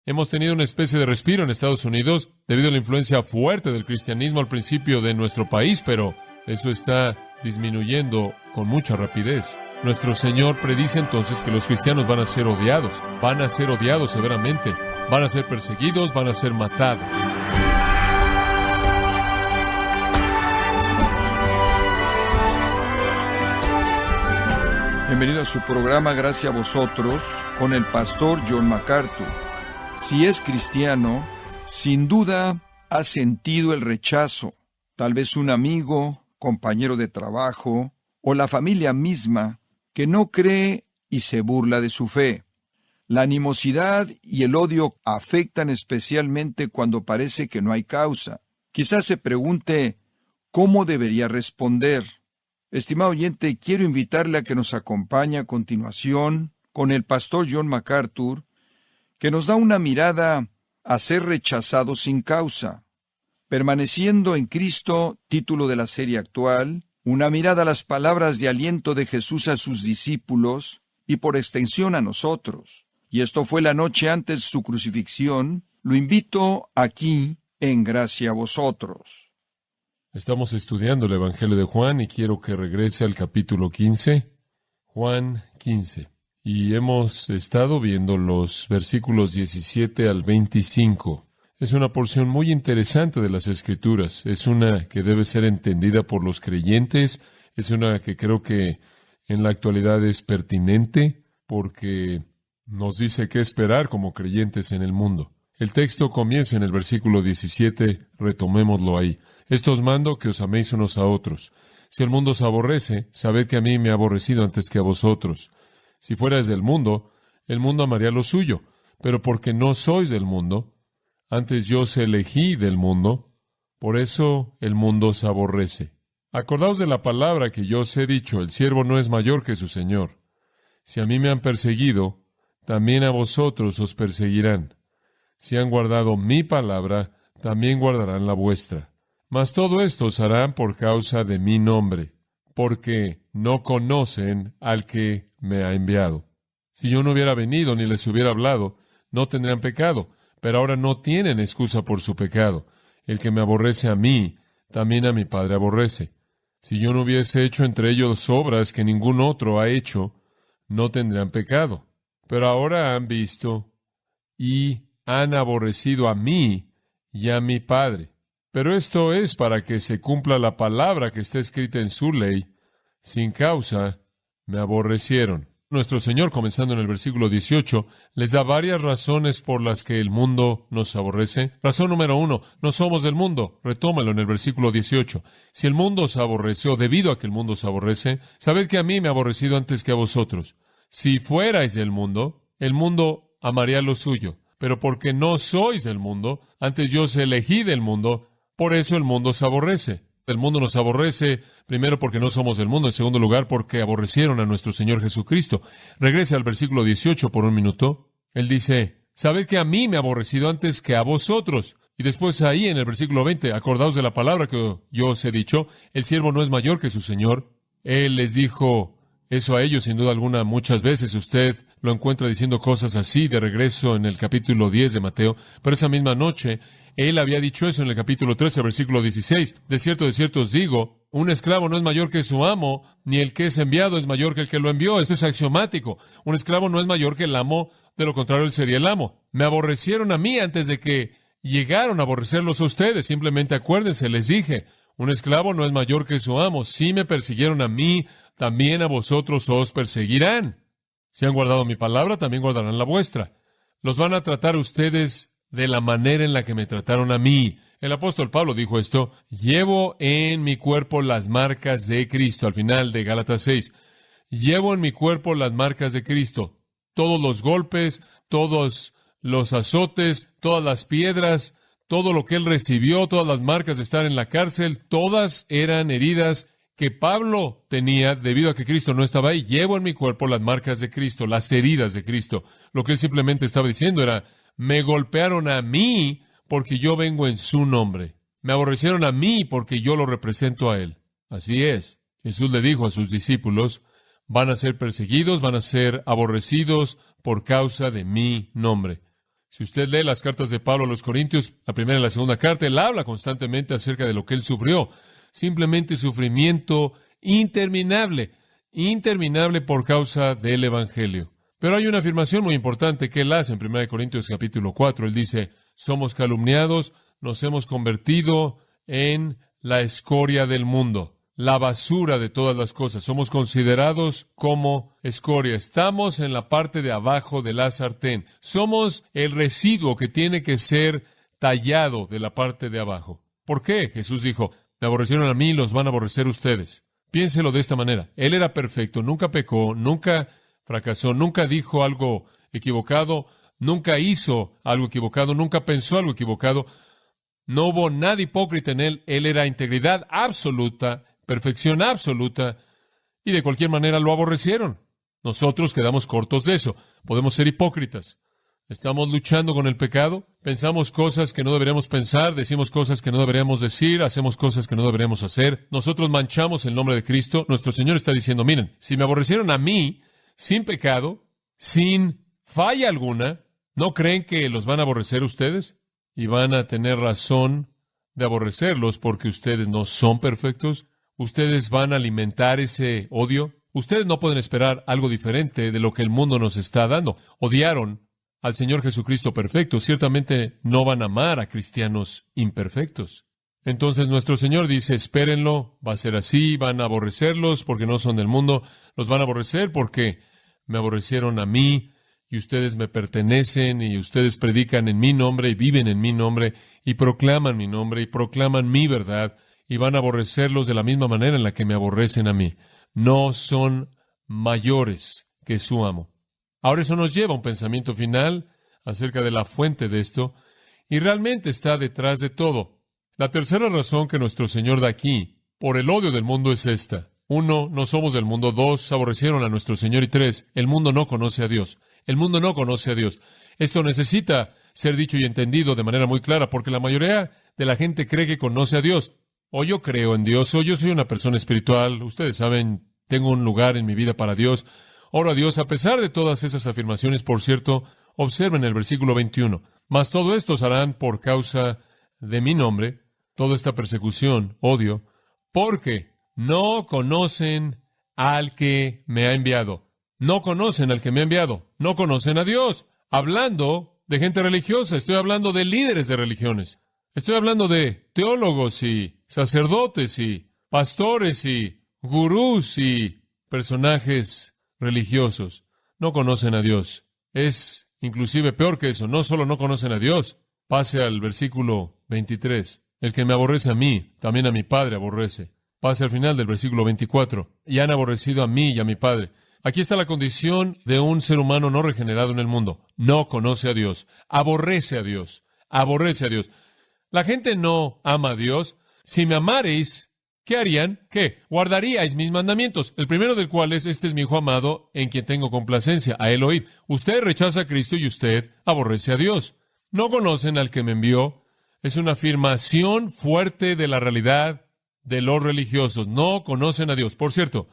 Hemos tenido una especie de respiro en Estados Unidos debido a la influencia fuerte del cristianismo al principio de nuestro país, pero eso está disminuyendo con mucha rapidez. Nuestro Señor predice entonces que los cristianos van a ser odiados severamente, van a ser perseguidos, van a ser matados. Bienvenido a su programa Gracias a Vosotros con el pastor John MacArthur. Si es cristiano, sin duda ha sentido el rechazo. Tal vez un amigo, compañero de trabajo o la familia misma que no cree y se burla de su fe. La animosidad y el odio afectan especialmente cuando parece que no hay causa. Quizás se pregunte, ¿cómo debería responder? Estimado oyente, quiero invitarle a que nos acompañe a continuación con el pastor John MacArthur, que nos da una mirada a ser rechazado sin causa. Permaneciendo en Cristo, título de la serie actual, una mirada a las palabras de aliento de Jesús a sus discípulos y por extensión a nosotros. Y esto fue la noche antes de su crucifixión. Lo invito aquí en Gracia a Vosotros. Estamos estudiando el Evangelio de Juan y quiero que regrese al capítulo 15, Juan 15. Y hemos estado viendo los versículos 17 al 25. Es una porción muy interesante de las Escrituras. Es una que debe ser entendida por los creyentes. Es una que creo que en la actualidad es pertinente porque nos dice qué esperar como creyentes en el mundo. El texto comienza en el versículo 17, retomémoslo ahí. Esto os mando que os améis unos a otros. Si el mundo os aborrece, sabed que a mí me ha aborrecido antes que a vosotros. Si fuerais del mundo, el mundo amaría lo suyo, pero porque no sois del mundo, antes yo os elegí del mundo, por eso el mundo os aborrece. Acordaos de la palabra que yo os he dicho, el siervo no es mayor que su señor. Si a mí me han perseguido, también a vosotros os perseguirán. Si han guardado mi palabra, también guardarán la vuestra. Mas todo esto os harán por causa de mi nombre, porque no conocen al que me ha enviado. Si yo no hubiera venido ni les hubiera hablado, no tendrían pecado, pero ahora no tienen excusa por su pecado. El que me aborrece a mí, también a mi Padre aborrece. Si yo no hubiese hecho entre ellos obras que ningún otro ha hecho, no tendrían pecado. Pero ahora han visto y han aborrecido a mí y a mi Padre. Pero esto es para que se cumpla la palabra que está escrita en su ley. Sin causa me aborrecieron. Nuestro Señor, comenzando en el versículo 18, les da varias razones por las que el mundo nos aborrece. Razón número 1, no somos del mundo. Retómalo en el versículo 18. Si el mundo os aborrece, o debido a que el mundo os aborrece, sabed que a mí me ha aborrecido antes que a vosotros. Si fuerais del mundo, el mundo amaría lo suyo. Pero porque no sois del mundo, antes yo os elegí del mundo, por eso el mundo os aborrece. El mundo nos aborrece, primero porque no somos del mundo, en segundo lugar porque aborrecieron a nuestro Señor Jesucristo. Regrese al versículo 18 por un minuto. Él dice, sabed que a mí me ha aborrecido antes que a vosotros. Y después ahí en el versículo 20, acordaos de la palabra que yo os he dicho, el siervo no es mayor que su Señor. Él les dijo eso a ellos, sin duda alguna, muchas veces. Usted lo encuentra diciendo cosas así de regreso en el capítulo 10 de Mateo. Pero esa misma noche, él había dicho eso en el capítulo 13, versículo 16. De cierto os digo, un esclavo no es mayor que su amo, ni el que es enviado es mayor que el que lo envió. Esto es axiomático. Un esclavo no es mayor que el amo, de lo contrario él sería el amo. Me aborrecieron a mí antes de que llegaron a aborrecerlos a ustedes. Simplemente acuérdense, les dije, un esclavo no es mayor que su amo. Si me persiguieron a mí, también a vosotros os perseguirán. Si han guardado mi palabra, también guardarán la vuestra. Los van a tratar ustedes de la manera en la que me trataron a mí. El apóstol Pablo dijo esto, llevo en mi cuerpo las marcas de Cristo, al final de Gálatas 6. Llevo en mi cuerpo las marcas de Cristo. Todos los golpes, todos los azotes, todas las piedras, todo lo que él recibió, todas las marcas de estar en la cárcel, todas eran heridas que Pablo tenía debido a que Cristo no estaba ahí. Llevo en mi cuerpo las marcas de Cristo, las heridas de Cristo. Lo que él simplemente estaba diciendo era, me golpearon a mí porque yo vengo en su nombre. Me aborrecieron a mí porque yo lo represento a él. Así es. Jesús le dijo a sus discípulos, van a ser perseguidos, van a ser aborrecidos por causa de mi nombre. Si usted lee las cartas de Pablo a los Corintios, la primera y la segunda carta, él habla constantemente acerca de lo que él sufrió. Simplemente sufrimiento interminable por causa del Evangelio. Pero hay una afirmación muy importante que él hace en 1 Corintios capítulo 4. Él dice, somos calumniados, nos hemos convertido en la escoria del mundo, la basura de todas las cosas. Somos considerados como escoria. Estamos en la parte de abajo de la sartén. Somos el residuo que tiene que ser tallado de la parte de abajo. ¿Por qué? Jesús dijo, me aborrecieron a mí, los van a aborrecer ustedes. Piénselo de esta manera. Él era perfecto, nunca pecó, nunca fracasó, nunca dijo algo equivocado, nunca hizo algo equivocado, nunca pensó algo equivocado. No hubo nada hipócrita en él. Él era integridad absoluta, perfección absoluta, y de cualquier manera lo aborrecieron. Nosotros quedamos cortos de eso. Podemos ser hipócritas. Estamos luchando con el pecado, pensamos cosas que no deberíamos pensar, decimos cosas que no deberíamos decir, hacemos cosas que no deberíamos hacer. Nosotros manchamos el nombre de Cristo. Nuestro Señor está diciendo, miren, si me aborrecieron a mí, sin pecado, sin falla alguna, ¿no creen que los van a aborrecer ustedes? Y van a tener razón de aborrecerlos porque ustedes no son perfectos. Ustedes van a alimentar ese odio. Ustedes no pueden esperar algo diferente de lo que el mundo nos está dando. Odiaron al Señor Jesucristo perfecto. Ciertamente no van a amar a cristianos imperfectos. Entonces nuestro Señor dice, espérenlo, va a ser así, van a aborrecerlos porque no son del mundo. Los van a aborrecer porque me aborrecieron a mí. Y ustedes me pertenecen, y ustedes predican en mi nombre, y viven en mi nombre, y proclaman mi nombre, y proclaman mi verdad, y van a aborrecerlos de la misma manera en la que me aborrecen a mí. No son mayores que su amo. Ahora eso nos lleva a un pensamiento final acerca de la fuente de esto, y realmente está detrás de todo. La tercera razón que nuestro Señor da aquí, por el odio del mundo, es esta. 1, no somos del mundo. 2, aborrecieron a nuestro Señor. Y 3, el mundo no conoce a Dios. El mundo no conoce a Dios. Esto necesita ser dicho y entendido de manera muy clara, porque la mayoría de la gente cree que conoce a Dios. O yo creo en Dios, o yo soy una persona espiritual. Ustedes saben, tengo un lugar en mi vida para Dios. Oro a Dios. A pesar de todas esas afirmaciones, por cierto, observen el versículo 21. Mas todo esto os harán por causa de mi nombre, toda esta persecución, odio, porque no conocen al que me ha enviado. No conocen al que me ha enviado. No conocen a Dios. Hablando de gente religiosa, estoy hablando de líderes de religiones. Estoy hablando de teólogos y sacerdotes y pastores y gurús y personajes religiosos. No conocen a Dios. Es inclusive peor que eso. No solo no conocen a Dios. Pase al versículo 23. El que me aborrece a mí, también a mi Padre aborrece. Pase al final del versículo 24. Y han aborrecido a mí y a mi Padre. Aquí está la condición de un ser humano no regenerado en el mundo. No conoce a Dios. Aborrece a Dios. Aborrece a Dios. La gente no ama a Dios. Si me amareis, ¿qué harían? ¿Qué? Guardaríais mis mandamientos. El primero del cual es, este es mi Hijo amado, en quien tengo complacencia. A él oíd. Usted rechaza a Cristo y usted aborrece a Dios. No conocen al que me envió. Es una afirmación fuerte de la realidad de los religiosos. No conocen a Dios. Por cierto,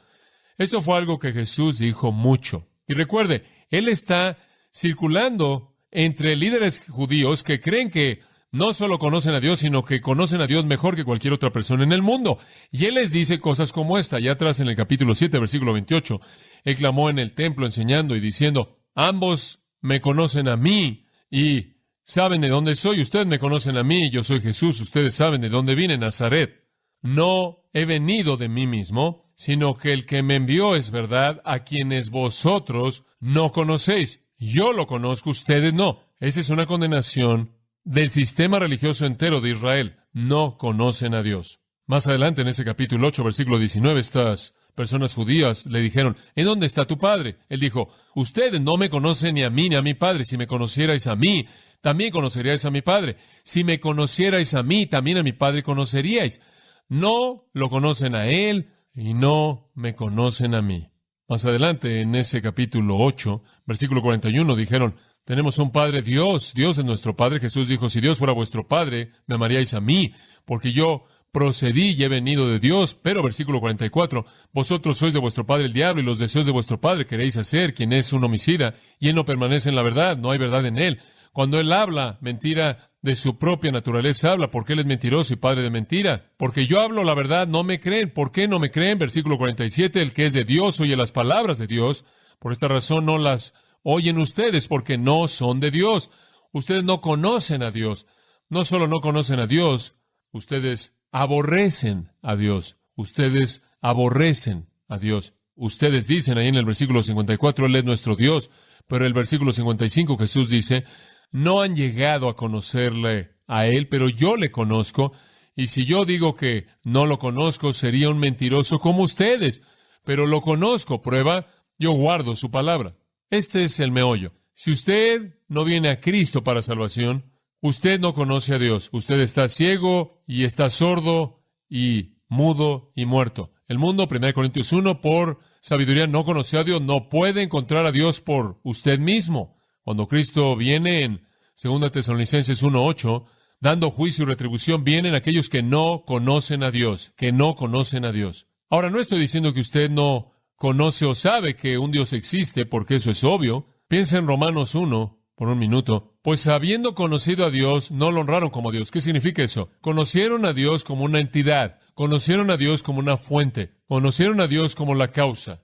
esto fue algo que Jesús dijo mucho. Y recuerde, Él está circulando entre líderes judíos que creen que no solo conocen a Dios, sino que conocen a Dios mejor que cualquier otra persona en el mundo. Y Él les dice cosas como esta. Ya atrás en el capítulo 7, versículo 28, Él clamó en el templo enseñando y diciendo, ambos me conocen a mí y saben de dónde soy. Ustedes me conocen a mí y yo soy Jesús. Ustedes saben de dónde vine, Nazaret. No he venido de mí mismo, sino que el que me envió es verdad, a quienes vosotros no conocéis. Yo lo conozco, ustedes no. Esa es una condenación del sistema religioso entero de Israel. No conocen a Dios. Más adelante, en ese capítulo 8, versículo 19, estas personas judías le dijeron, ¿en dónde está tu Padre? Él dijo, ustedes no me conocen ni a mí ni a mi Padre. Si me conocierais a mí, también conoceríais a mi Padre. Si me conocierais a mí, también a mi Padre conoceríais. No lo conocen a Él y no me conocen a mí. Más adelante, en ese capítulo 8, versículo 41, dijeron, tenemos un Padre Dios, Dios es nuestro Padre. Jesús dijo, si Dios fuera vuestro Padre, me amaríais a mí, porque yo procedí y he venido de Dios. Pero, versículo 44, vosotros sois de vuestro padre el diablo, y los deseos de vuestro padre queréis hacer, quien es un homicida, y él no permanece en la verdad, no hay verdad en él. Cuando Él habla mentira de su propia naturaleza, habla porque Él es mentiroso y padre de mentira. Porque yo hablo la verdad, no me creen. ¿Por qué no me creen? Versículo 47, el que es de Dios oye las palabras de Dios. Por esta razón no las oyen ustedes, porque no son de Dios. Ustedes no conocen a Dios. No solo no conocen a Dios, ustedes aborrecen a Dios. Ustedes aborrecen a Dios. Ustedes dicen ahí en el versículo 54, Él es nuestro Dios. Pero el versículo 55 Jesús dice, no han llegado a conocerle a Él, pero yo le conozco. Y si yo digo que no lo conozco, sería un mentiroso como ustedes. Pero lo conozco, prueba, yo guardo su palabra. Este es el meollo. Si usted no viene a Cristo para salvación, usted no conoce a Dios. Usted está ciego y está sordo y mudo y muerto. El mundo, 1 Corintios 1, por sabiduría no conoció a Dios, no puede encontrar a Dios por usted mismo. Cuando Cristo viene en 2 Tesalonicenses 1:8, dando juicio y retribución, vienen aquellos que no conocen a Dios, que no conocen a Dios. Ahora, no estoy diciendo que usted no conoce o sabe que un Dios existe, porque eso es obvio. Piensa en Romanos 1, por un minuto. Pues habiendo conocido a Dios, no lo honraron como Dios. ¿Qué significa eso? Conocieron a Dios como una entidad. Conocieron a Dios como una fuente. Conocieron a Dios como la causa.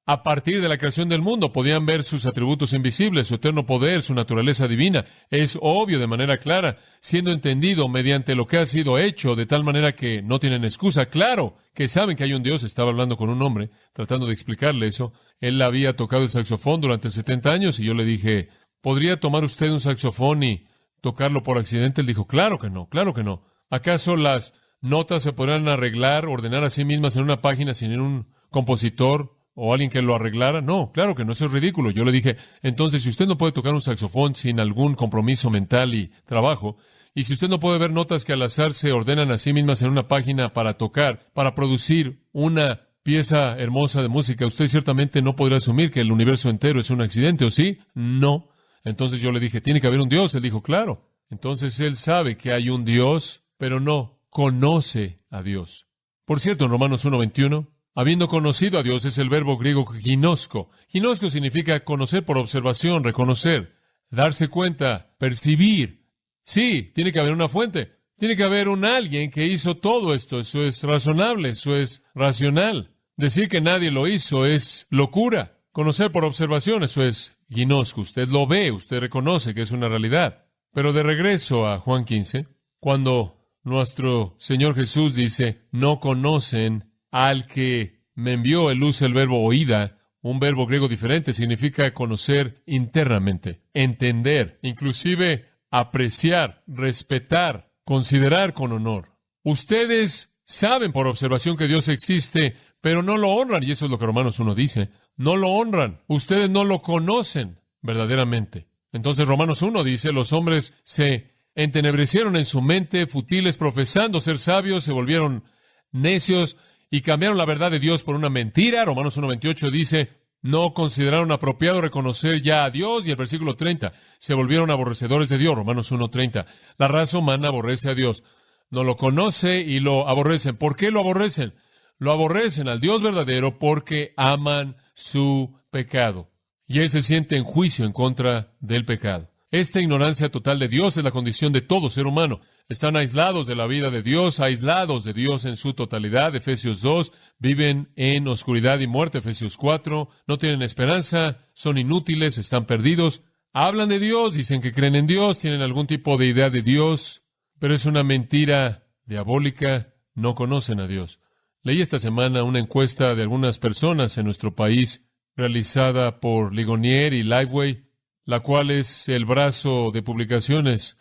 A partir de la creación del mundo podían ver sus atributos invisibles, su eterno poder, su naturaleza divina. Es obvio de manera clara, siendo entendido mediante lo que ha sido hecho, de tal manera que no tienen excusa. Claro que saben que hay un Dios. Estaba hablando con un hombre, tratando de explicarle eso. Él había tocado el saxofón durante 70 años y yo le dije, ¿podría tomar usted un saxofón y tocarlo por accidente? Él dijo, claro que no, claro que no. ¿Acaso las notas se podrán arreglar, ordenar a sí mismas en una página sin un compositor o alguien que lo arreglara? No, claro que no, eso es ridículo. Yo le dije, entonces, si usted no puede tocar un saxofón sin algún compromiso mental y trabajo, y si usted no puede ver notas que al azar se ordenan a sí mismas en una página para tocar, para producir una pieza hermosa de música, usted ciertamente no podrá asumir que el universo entero es un accidente, ¿o sí? No. Entonces yo le dije, tiene que haber un Dios. Él dijo, claro. Entonces él sabe que hay un Dios, pero no conoce a Dios. Por cierto, en Romanos 1:21, habiendo conocido a Dios, es el verbo griego ginosko. Ginosko significa conocer por observación, reconocer, darse cuenta, percibir. Sí, tiene que haber una fuente. Tiene que haber un alguien que hizo todo esto. Eso es razonable, eso es racional. Decir que nadie lo hizo es locura. Conocer por observación, eso es ginosko. Usted lo ve, usted reconoce que es una realidad. Pero de regreso a Juan 15, cuando nuestro Señor Jesús dice, no conocen al que me envió, él usa el verbo oída, un verbo griego diferente, significa conocer internamente, entender, inclusive apreciar, respetar, considerar con honor. Ustedes saben por observación que Dios existe, pero no lo honran, y eso es lo que Romanos 1 dice. No lo honran. Ustedes no lo conocen verdaderamente. Entonces Romanos 1 dice, los hombres se entenebrecieron en su mente, futiles, profesando ser sabios, se volvieron necios y cambiaron la verdad de Dios por una mentira. Romanos 1:28 dice, no consideraron apropiado reconocer ya a Dios. Y el versículo 30, se volvieron aborrecedores de Dios. Romanos 1:30, la raza humana aborrece a Dios. No lo conoce y lo aborrecen. ¿Por qué lo aborrecen? Lo aborrecen al Dios verdadero porque aman su pecado. Y Él se siente en juicio en contra del pecado. Esta ignorancia total de Dios es la condición de todo ser humano. Están aislados de la vida de Dios, aislados de Dios en su totalidad. Efesios 2, viven en oscuridad y muerte. Efesios 4, no tienen esperanza, son inútiles, están perdidos. Hablan de Dios, dicen que creen en Dios, tienen algún tipo de idea de Dios, pero es una mentira diabólica, no conocen a Dios. Leí esta semana una encuesta de algunas personas en nuestro país, realizada por Ligonier y Lifeway, la cual es el brazo de publicaciones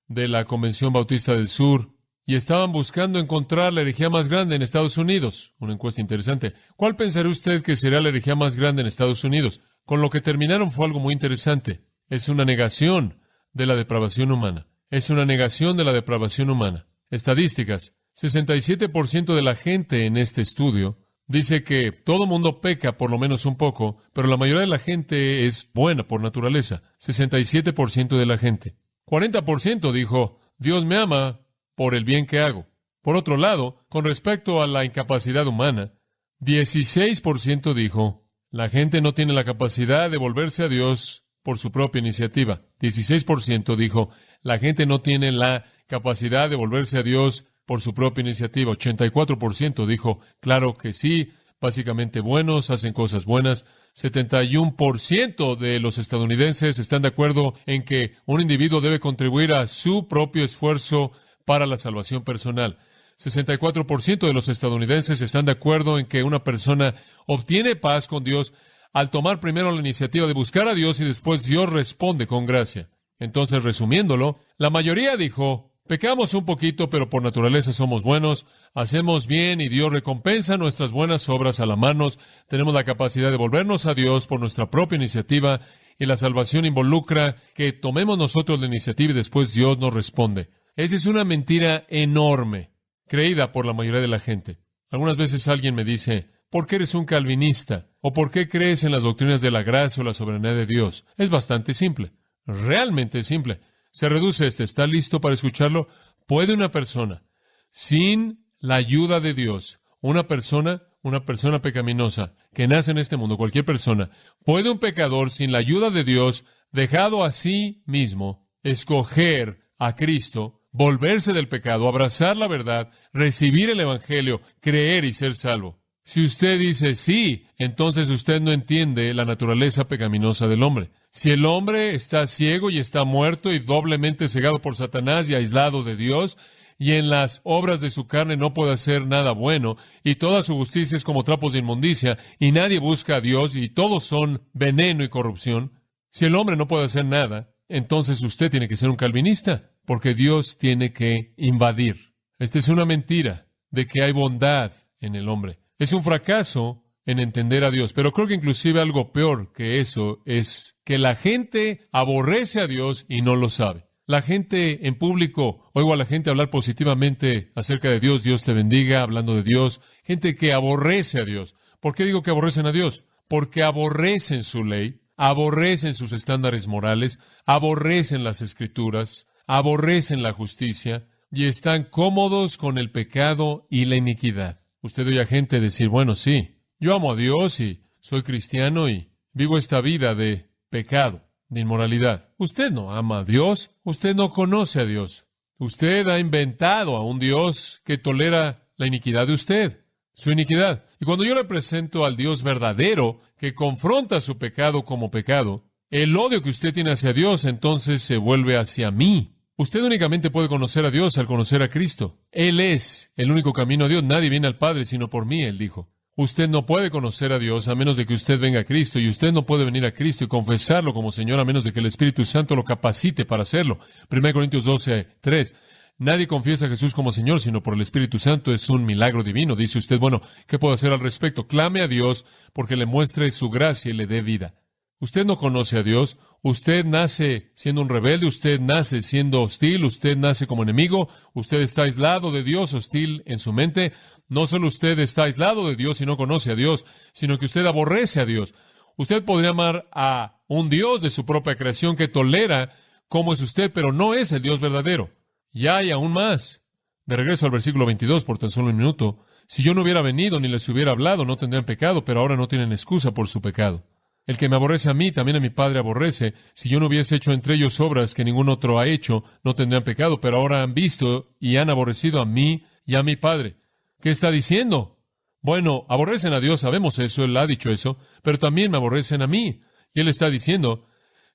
de la Convención Bautista del Sur, y estaban buscando encontrar la herejía más grande en Estados Unidos. Una encuesta interesante. ¿Cuál pensaría usted que sería la herejía más grande en Estados Unidos? Con lo que terminaron fue algo muy interesante. Es una negación de la depravación humana. Es una negación de la depravación humana. Estadísticas. 67% de la gente en este estudio dice que todo mundo peca por lo menos un poco, pero la mayoría de la gente es buena por naturaleza. 67% de la gente. 40% dijo, Dios me ama por el bien que hago. Por otro lado, con respecto a la incapacidad humana, 16% dijo, la gente no tiene la capacidad de volverse a Dios por su propia iniciativa. 16% dijo, la gente no tiene la capacidad de volverse a Dios por su propia iniciativa. 84% dijo, claro que sí, básicamente buenos, hacen cosas buenas. 71% de los estadounidenses están de acuerdo en que un individuo debe contribuir a su propio esfuerzo para la salvación personal. 64% de los estadounidenses están de acuerdo en que una persona obtiene paz con Dios al tomar primero la iniciativa de buscar a Dios y después Dios responde con gracia. Entonces, resumiéndolo, la mayoría dijo, pecamos un poquito, pero por naturaleza somos buenos, hacemos bien y Dios recompensa nuestras buenas obras al amarnos, tenemos la capacidad de volvernos a Dios por nuestra propia iniciativa y la salvación involucra que tomemos nosotros la iniciativa y después Dios nos responde. Esa es una mentira enorme, creída por la mayoría de la gente. Algunas veces alguien me dice, ¿por qué eres un calvinista? ¿O por qué crees en las doctrinas de la gracia o la soberanía de Dios? Es bastante simple. Realmente simple. Se reduce ¿está listo para escucharlo? ¿Puede una persona, sin la ayuda de Dios, una persona pecaminosa que nace en este mundo, cualquier persona, puede un pecador sin la ayuda de Dios, dejado a sí mismo, escoger a Cristo, volverse del pecado, abrazar la verdad, recibir el Evangelio, creer y ser salvo? Si usted dice sí, entonces usted no entiende la naturaleza pecaminosa del hombre. Si el hombre está ciego y está muerto y doblemente cegado por Satanás y aislado de Dios, y en las obras de su carne no puede hacer nada bueno, y toda su justicia es como trapos de inmundicia, y nadie busca a Dios, y todos son veneno y corrupción, si el hombre no puede hacer nada, entonces usted tiene que ser un calvinista, porque Dios tiene que invadir. Esta es una mentira de que hay bondad en el hombre. Es un fracaso en entender a Dios, pero creo que inclusive algo peor que eso es que la gente aborrece a Dios y no lo sabe. La gente en público, oigo a la gente hablar positivamente acerca de Dios, Dios te bendiga, hablando de Dios, gente que aborrece a Dios. ¿Por qué digo que aborrecen a Dios? Porque aborrecen su ley, aborrecen sus estándares morales, aborrecen las Escrituras, aborrecen la justicia y están cómodos con el pecado y la iniquidad. Usted oye a gente decir, bueno, sí, yo amo a Dios y soy cristiano y vivo esta vida de pecado, de inmoralidad. Usted no ama a Dios, usted no conoce a Dios. Usted ha inventado a un Dios que tolera la iniquidad de usted, su iniquidad. Y cuando yo le presento al Dios verdadero que confronta su pecado como pecado, el odio que usted tiene hacia Dios entonces se vuelve hacia mí. Usted únicamente puede conocer a Dios al conocer a Cristo. Él es el único camino a Dios. Nadie viene al Padre sino por mí, Él dijo. Usted no puede conocer a Dios a menos de que usted venga a Cristo, y usted no puede venir a Cristo y confesarlo como Señor a menos de que el Espíritu Santo lo capacite para hacerlo. 1 Corintios 12:3. Nadie confiesa a Jesús como Señor sino por el Espíritu Santo. Es un milagro divino. Dice usted, bueno, ¿qué puedo hacer al respecto? Clame a Dios porque le muestre su gracia y le dé vida. Usted no conoce a Dios. Usted nace siendo un rebelde, usted nace siendo hostil, usted nace como enemigo, usted está aislado de Dios, hostil en su mente. No solo usted está aislado de Dios y no conoce a Dios, sino que usted aborrece a Dios. Usted podría amar a un Dios de su propia creación que tolera cómo es usted, pero no es el Dios verdadero. Y hay aún más. De regreso al versículo 22, por tan solo un minuto. Si yo no hubiera venido ni les hubiera hablado, no tendrían pecado, pero ahora no tienen excusa por su pecado. El que me aborrece a mí, también a mi Padre aborrece. Si yo no hubiese hecho entre ellos obras que ningún otro ha hecho, no tendrían pecado, pero ahora han visto y han aborrecido a mí y a mi Padre. ¿Qué está diciendo? Bueno, aborrecen a Dios, sabemos eso, Él ha dicho eso, pero también me aborrecen a mí. Y Él está diciendo,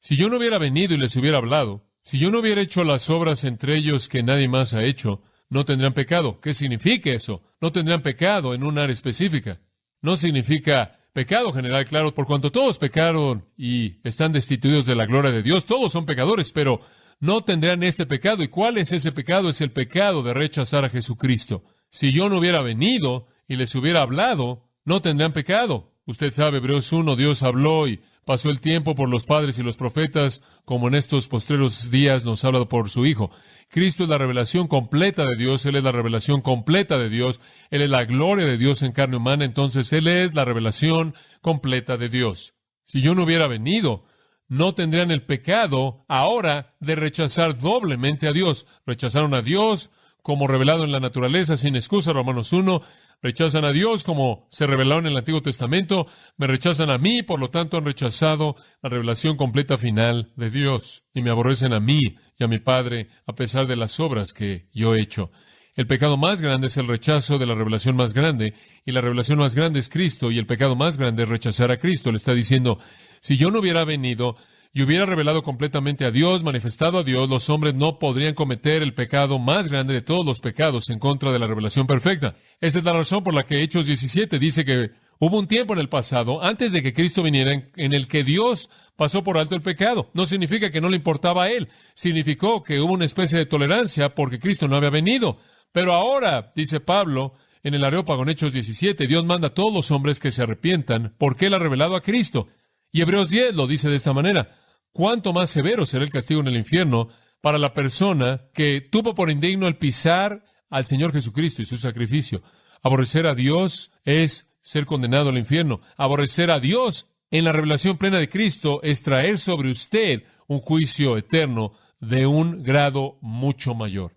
si yo no hubiera venido y les hubiera hablado, si yo no hubiera hecho las obras entre ellos que nadie más ha hecho, no tendrán pecado. ¿Qué significa eso? No tendrán pecado en un área específica. No significa pecado general, claro, por cuanto todos pecaron y están destituidos de la gloria de Dios, todos son pecadores, pero no tendrán este pecado. ¿Y cuál es ese pecado? Es el pecado de rechazar a Jesucristo. Si yo no hubiera venido y les hubiera hablado, no tendrán pecado. Usted sabe, Hebreos 1, Dios habló y pasó el tiempo por los padres y los profetas, como en estos postreros días nos ha hablado por su Hijo. Cristo es la revelación completa de Dios, Él es la revelación completa de Dios, Él es la gloria de Dios en carne humana, entonces Él es la revelación completa de Dios. Si yo no hubiera venido, no tendrían el pecado ahora de rechazar doblemente a Dios. Rechazaron a Dios como revelado en la naturaleza, sin excusa, Romanos 1. Rechazan a Dios como se reveló en el Antiguo Testamento. Me rechazan a mí, por lo tanto han rechazado la revelación completa final de Dios. Y me aborrecen a mí y a mi Padre, a pesar de las obras que yo he hecho. El pecado más grande es el rechazo de la revelación más grande, y la revelación más grande es Cristo, y el pecado más grande es rechazar a Cristo. Le está diciendo, si yo no hubiera venido y hubiera revelado completamente a Dios, manifestado a Dios, los hombres no podrían cometer el pecado más grande de todos los pecados en contra de la revelación perfecta. Esa es la razón por la que Hechos 17 dice que hubo un tiempo en el pasado, antes de que Cristo viniera, en el que Dios pasó por alto el pecado. No significa que no le importaba a Él. Significó que hubo una especie de tolerancia porque Cristo no había venido. Pero ahora, dice Pablo, en el Areópago, en Hechos 17, Dios manda a todos los hombres que se arrepientan porque Él ha revelado a Cristo. Y Hebreos 10 lo dice de esta manera. ¿Cuánto más severo será el castigo en el infierno para la persona que tuvo por indigno el pisar al Señor Jesucristo y su sacrificio? Aborrecer a Dios es ser condenado al infierno. Aborrecer a Dios en la revelación plena de Cristo es traer sobre usted un juicio eterno de un grado mucho mayor.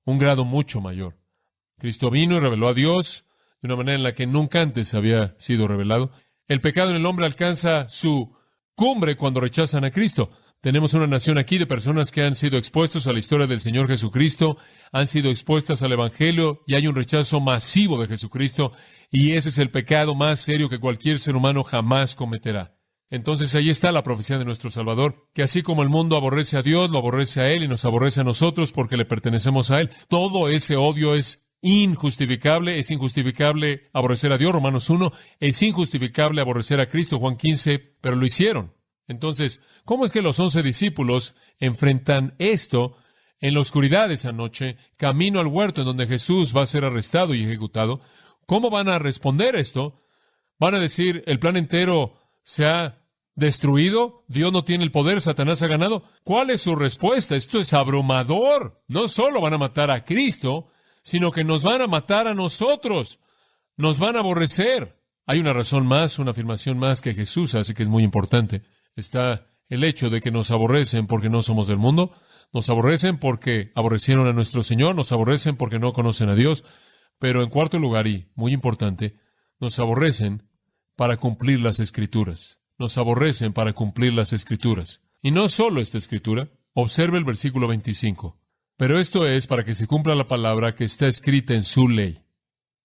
Un grado mucho mayor. Cristo vino y reveló a Dios de una manera en la que nunca antes había sido revelado. El pecado en el hombre alcanza su cumbre cuando rechazan a Cristo. Tenemos una nación aquí de personas que han sido expuestos a la historia del Señor Jesucristo, han sido expuestas al Evangelio y hay un rechazo masivo de Jesucristo, y ese es el pecado más serio que cualquier ser humano jamás cometerá. Entonces ahí está la profecía de nuestro Salvador, que así como el mundo aborrece a Dios, lo aborrece a Él y nos aborrece a nosotros porque le pertenecemos a Él. Todo ese odio es injustificable aborrecer a Dios, Romanos 1, es injustificable aborrecer a Cristo, Juan 15, pero lo hicieron. Entonces, ¿cómo es que los 11 discípulos enfrentan esto en la oscuridad esa noche, camino al huerto en donde Jesús va a ser arrestado y ejecutado? ¿Cómo van a responder esto? ¿Van a decir, el plan entero se ha destruido? ¿Dios no tiene el poder? ¿Satanás ha ganado? ¿Cuál es su respuesta? Esto es abrumador. No solo van a matar a Cristo, sino que nos van a matar a nosotros. Nos van a aborrecer. Hay una razón más, una afirmación más que Jesús hace que es muy importante. Está el hecho de que nos aborrecen porque no somos del mundo. Nos aborrecen porque aborrecieron a nuestro Señor. Nos aborrecen porque no conocen a Dios. Pero en cuarto lugar, y muy importante, nos aborrecen para cumplir las Escrituras. Nos aborrecen para cumplir las Escrituras. Y no solo esta Escritura. Observe el versículo 25. Pero esto es para que se cumpla la palabra que está escrita en su ley.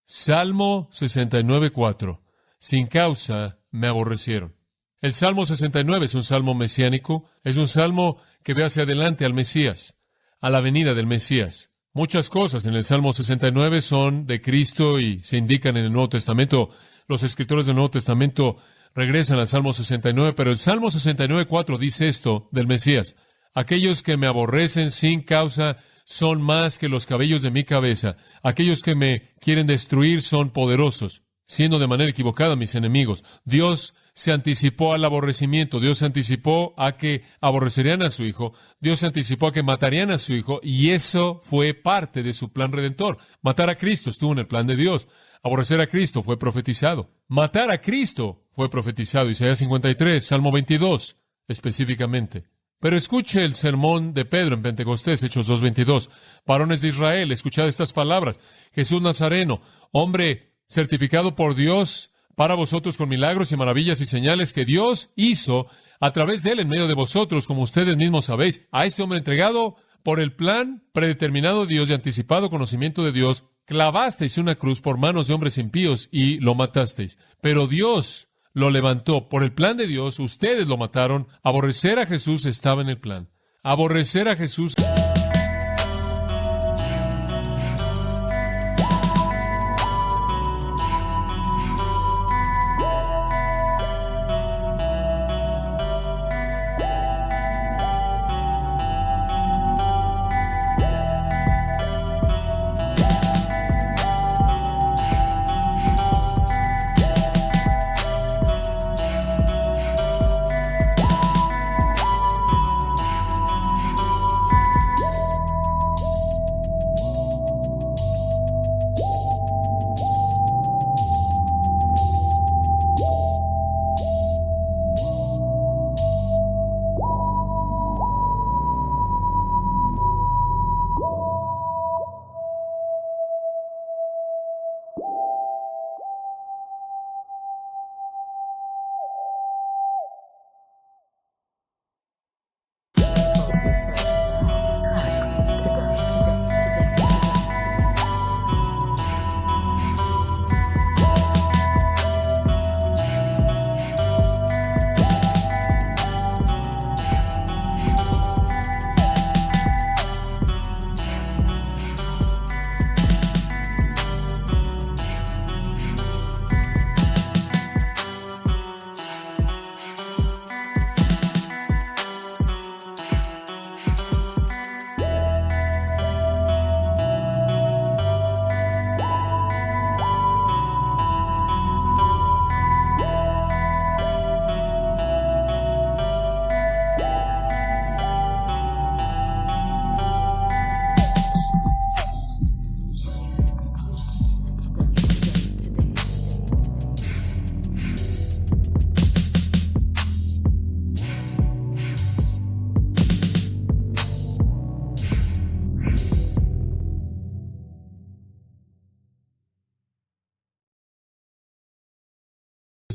Salmo 69:4. Sin causa me aborrecieron. El Salmo 69 es un salmo mesiánico. Es un salmo que ve hacia adelante al Mesías, a la venida del Mesías. Muchas cosas en el Salmo 69 son de Cristo y se indican en el Nuevo Testamento. Los escritores del Nuevo Testamento regresan al Salmo 69, pero el Salmo 69:4 dice esto del Mesías. Aquellos que me aborrecen sin causa son más que los cabellos de mi cabeza. Aquellos que me quieren destruir son poderosos, siendo de manera equivocada mis enemigos. Dios se anticipó al aborrecimiento. Dios se anticipó a que aborrecerían a su Hijo. Dios se anticipó a que matarían a su Hijo, y eso fue parte de su plan redentor. Matar a Cristo estuvo en el plan de Dios. Aborrecer a Cristo fue profetizado. Matar a Cristo fue profetizado. Isaías 53, Salmo 22, específicamente. Pero escuche el sermón de Pedro en Pentecostés, Hechos 2:22. Varones de Israel, escuchad estas palabras. Jesús Nazareno, hombre certificado por Dios para vosotros con milagros y maravillas y señales que Dios hizo a través de él en medio de vosotros, como ustedes mismos sabéis. A este hombre entregado por el plan predeterminado de Dios y anticipado conocimiento de Dios, clavasteis una cruz por manos de hombres impíos y lo matasteis. Pero Dios lo levantó. Por el plan de Dios, ustedes lo mataron. Aborrecer a Jesús estaba en el plan. Aborrecer a Jesús.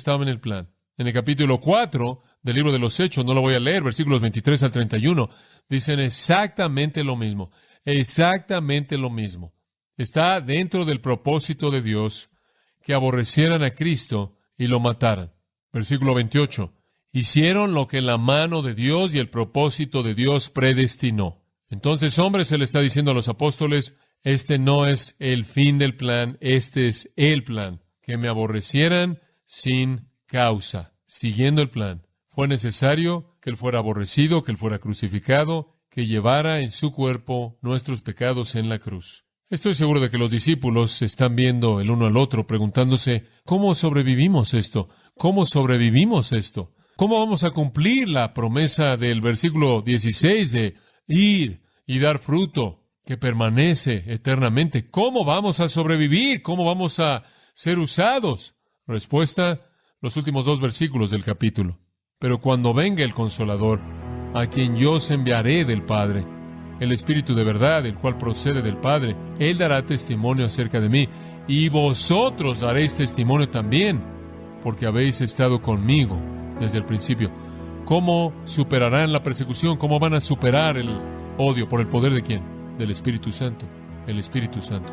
estaba en el plan. En el capítulo 4 del libro de los Hechos, no lo voy a leer, versículos 23 al 31, dicen exactamente lo mismo. Exactamente lo mismo. Está dentro del propósito de Dios que aborrecieran a Cristo y lo mataran. Versículo 28. Hicieron lo que la mano de Dios y el propósito de Dios predestinó. Entonces, hombre, se le está diciendo a los apóstoles, este no es el fin del plan, este es el plan. Que me aborrecieran sin causa, siguiendo el plan. Fue necesario que Él fuera aborrecido, que Él fuera crucificado, que llevara en su cuerpo nuestros pecados en la cruz. Estoy seguro de que los discípulos se están viendo el uno al otro, preguntándose, ¿cómo sobrevivimos esto? ¿Cómo sobrevivimos esto? ¿Cómo vamos a cumplir la promesa del versículo 16 de ir y dar fruto que permanece eternamente? ¿Cómo vamos a sobrevivir? ¿Cómo vamos a ser usados? Respuesta, los últimos 2 versículos del capítulo. Pero cuando venga el Consolador, a quien yo os enviaré del Padre, el Espíritu de verdad, el cual procede del Padre, Él dará testimonio acerca de mí, y vosotros daréis testimonio también, porque habéis estado conmigo desde el principio. ¿Cómo superarán la persecución? ¿Cómo van a superar el odio? ¿Por el poder de quién? Del Espíritu Santo. El Espíritu Santo.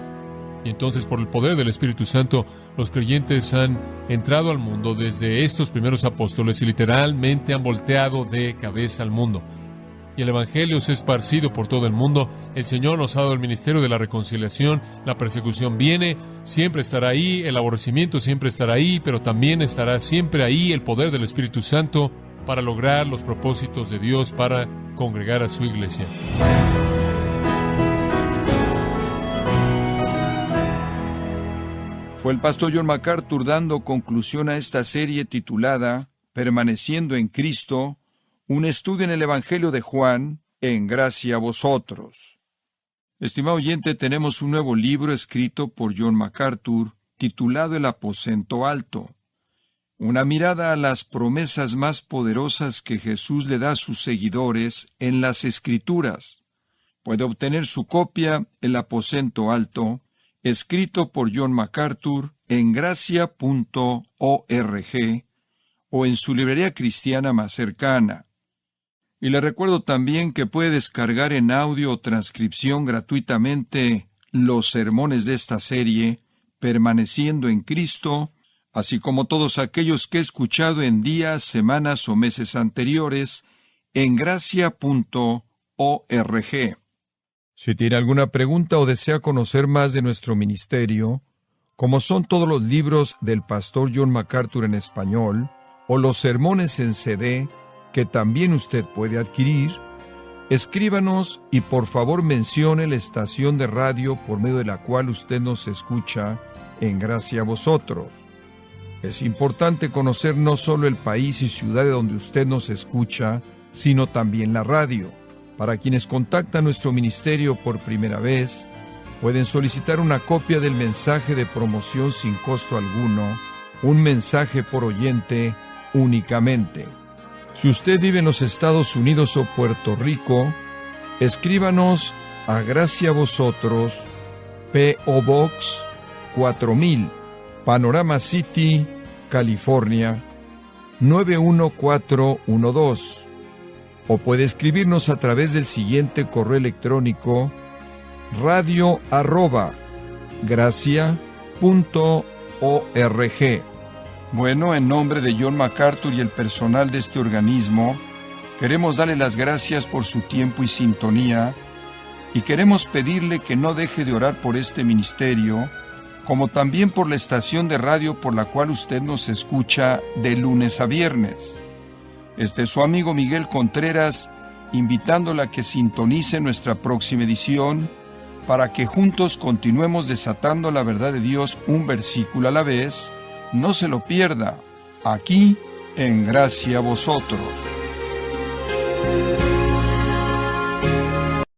Y entonces, por el poder del Espíritu Santo, los creyentes han entrado al mundo desde estos primeros apóstoles y literalmente han volteado de cabeza al mundo. Y el Evangelio se ha esparcido por todo el mundo. El Señor nos ha dado el ministerio de la reconciliación. La persecución viene, siempre estará ahí. El aborrecimiento siempre estará ahí, pero también estará siempre ahí el poder del Espíritu Santo para lograr los propósitos de Dios, para congregar a su iglesia. Fue el pastor John MacArthur dando conclusión a esta serie titulada Permaneciendo en Cristo, un estudio en el Evangelio de Juan, en gracia a vosotros. Estimado oyente, tenemos un nuevo libro escrito por John MacArthur, titulado El aposento alto. Una mirada a las promesas más poderosas que Jesús le da a sus seguidores en las Escrituras. Puede obtener su copia, El aposento alto, escrito por John MacArthur, en gracia.org o en su librería cristiana más cercana. Y le recuerdo también que puede descargar en audio o transcripción gratuitamente los sermones de esta serie, Permaneciendo en Cristo, así como todos aquellos que he escuchado en días, semanas o meses anteriores, en gracia.org. Si tiene alguna pregunta o desea conocer más de nuestro ministerio, como son todos los libros del pastor John MacArthur en español, o los sermones en CD, que también usted puede adquirir, escríbanos y por favor mencione la estación de radio por medio de la cual usted nos escucha en gracia a vosotros. Es importante conocer no solo el país y ciudad de donde usted nos escucha, sino también la radio. Para quienes contactan nuestro ministerio por primera vez, pueden solicitar una copia del mensaje de promoción sin costo alguno, un mensaje por oyente únicamente. Si usted vive en los Estados Unidos o Puerto Rico, escríbanos a Gracia a Vosotros, P.O. Box 4000, Panorama City, California, 91412. O puede escribirnos a través del siguiente correo electrónico: radio@gracia.org. Bueno, en nombre de John MacArthur y el personal de este organismo, queremos darle las gracias por su tiempo y sintonía, y queremos pedirle que no deje de orar por este ministerio, como también por la estación de radio por la cual usted nos escucha de lunes a viernes. Este es su amigo Miguel Contreras, invitándola a que sintonice nuestra próxima edición para que juntos continuemos desatando la verdad de Dios un versículo a la vez. No se lo pierda, aquí en Gracia a Vosotros.